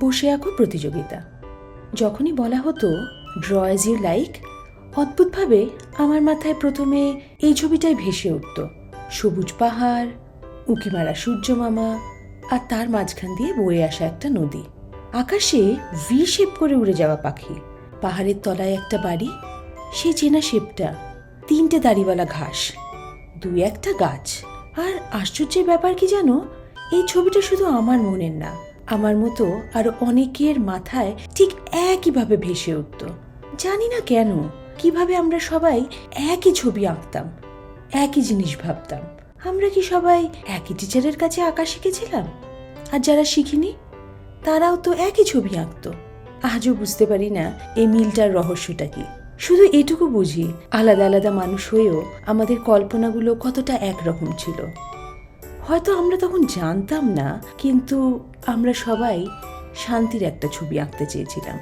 বসে আঁকো প্রতিযোগিতা। যখনই বলা হতো ড্র অ্যাজ ইউ লাইক, অদ্ভুতভাবে আমার মাথায় প্রথমে এই ছবিটাই ভেসে উঠত। সবুজ পাহাড়, উঁকিমারা সূর্য মামা, আর তার মাঝখান দিয়ে বয়ে আসা একটা নদী, আকাশে ভি শেপ করে উড়ে যাওয়া পাখি, পাহাড়ের তলায় একটা বাড়ি, সেই চেনা শেপটা, 3টে দাড়িওয়ালা ঘাস, 2-1টা গাছ। আর আশ্চর্যের ব্যাপার কি জানো, এই ছবিটা শুধু আমার মনের না, আমার মতো আরো অনেকের মাথায় ঠিক একইভাবে ভেসে উঠত। জানি না কেন, কিভাবে আমরা সবাই একই ছবি আঁকতাম, একই জিনিস ভাবতাম। আমরা কি সবাই একই টিচারের কাছে আঁকা শিখেছিলাম? আর যারা শিখিনি তারাও তো একই ছবি আঁকতো। আজও বুঝতে পারি না এই মিলটার রহস্যটা কি। শুধু এটুকু বুঝি, আলাদা আলাদা মানুষ হয়েও আমাদের কল্পনাগুলো কতটা একরকম ছিল। হয়তো আমরা তখন জানতাম না, কিন্তু আমরা সবাই শান্তির একটা ছবি আঁকতে চেয়েছিলাম।